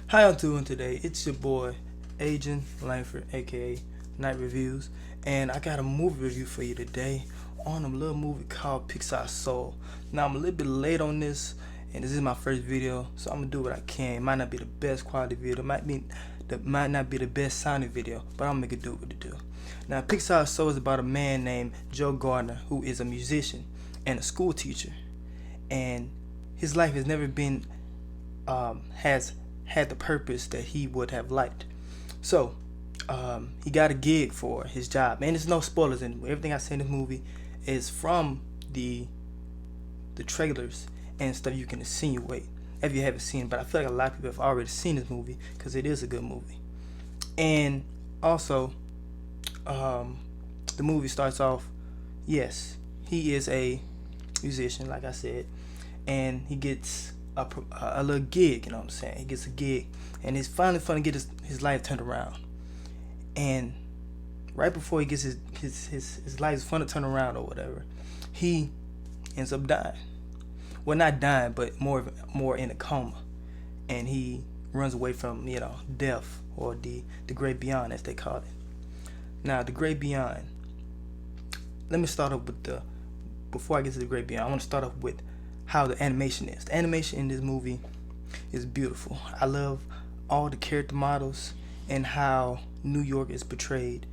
How y'all doing today? It's your boy, Agent Langford, aka Night Reviews, and I got a movie review for you today on a little movie called Pixar's Soul. Now I'm a little bit late on this, and this is my first video, so I'm gonna do what I can. It might not be the best quality video, might not be the best sounding video, but I'm gonna make it do what it do. Now Pixar's Soul is about a man named Joe Gardner who is a musician and a school teacher, and his life has never been has had the purpose that he would have liked. So he got a gig for his job, and there's no spoilers in everything I say in this movie is from the trailers and stuff you can insinuate if you haven't seen it. But I feel like a lot of people have already seen this movie because it is a good movie. And also the movie starts off, yes, he is a musician, like I said, and he gets a little gig, you know what I'm saying? He gets a gig, and it's finally fun to get his life turned around. And right before he gets his life is fun to turn around or whatever, he ends up dying. Well, not dying, but more in a coma, and he runs away from death, or the great beyond, as they call it. Now, the great beyond. Let me start off with before I get to the great beyond. I want to start off with how the animation is. The animation in this movie is beautiful. I love all the character models and how New York City is portrayed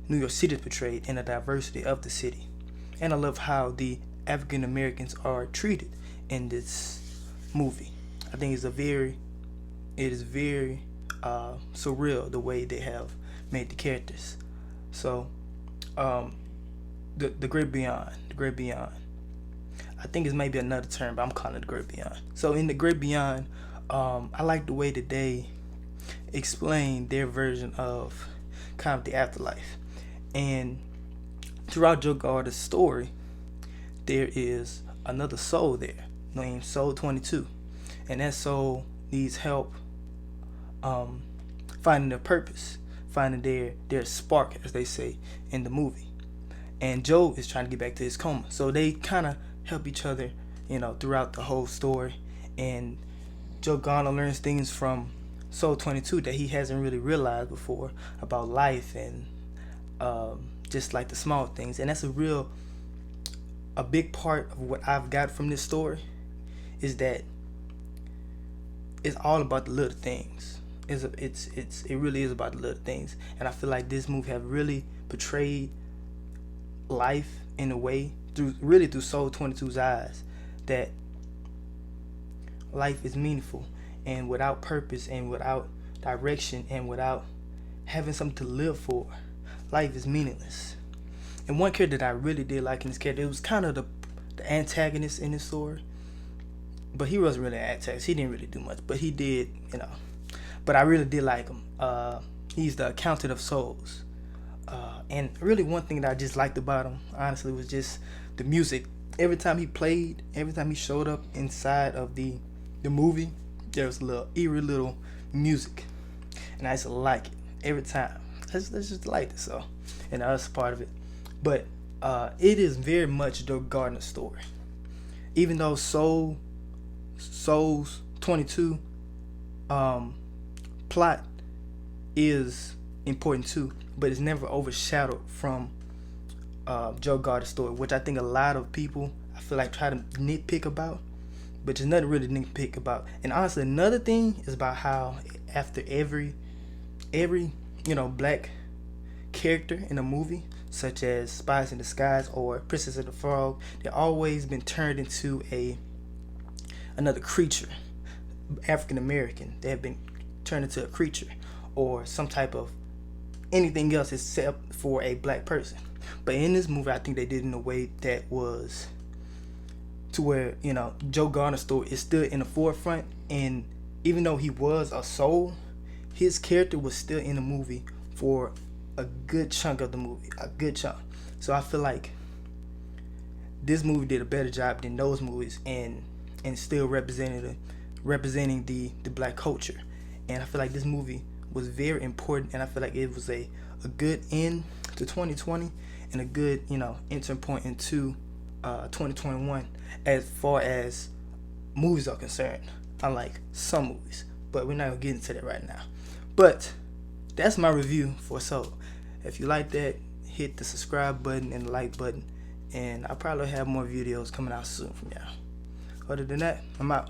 in the diversity of the city. And I love how the African Americans are treated in this movie. I think it is very surreal the way they have made the characters. So the great beyond. I think it's maybe another term, but I'm calling it the Great Beyond. So in the Great Beyond, I like the way that they explain their version of kind of the afterlife. And throughout Joe Gardner's story, there is another soul there named Soul 22. And that soul needs help finding their purpose, finding their spark, as they say in the movie. And Joe is trying to get back to his coma. So they kind of help each other, throughout the whole story. And Joe Gardner learns things from Soul 22 that he hasn't really realized before about life and just like the small things. And that's a big part of what I've got from this story is that it's all about the little things. It really is about the little things. And I feel like this movie have really portrayed life in a way through Soul 22's eyes, that life is meaningful, and without purpose and without direction and without having something to live for, life is meaningless. And one character that I really did like in this character, it was kind of the antagonist in this story, but he wasn't really an antagonist. He didn't really do much, but he did, but I really did like him. He's the accountant of souls. And really one thing that I just liked about him, honestly, was just the music. Every time he showed up inside of the movie, there was a little eerie little music. And I just like it every time. I just like it, so. And that's part of it. But it is very much Joe Gardner's story. Even though Souls 22 plot is important too, but it's never overshadowed from Joe Gardner's story, which I think a lot of people, I feel like, try to nitpick about, but there's nothing really to nitpick about. And honestly, another thing is about how after every black character in a movie, such as Spies in Disguise or Princess and the Frog, they've always been turned into another creature. African American, they have been turned into a creature or some type of anything else except for a black person. But in this movie, I think they did it in a way that was to where Joe Gardner's story is still in the forefront, and even though he was a soul, his character was still in the movie for a good chunk of the movie, So I feel like this movie did a better job than those movies, and still representing the black culture. And I feel like this movie was very important, and I feel like it was a good end to 2020 and a good entering point into 2021 as far as movies are concerned, unlike some movies. but we're not gonna get into that right now. But that's my review for Soul. If you like that, hit the subscribe button and the like button, and I'll probably have more videos coming out soon from y'all. Other than that, I'm out.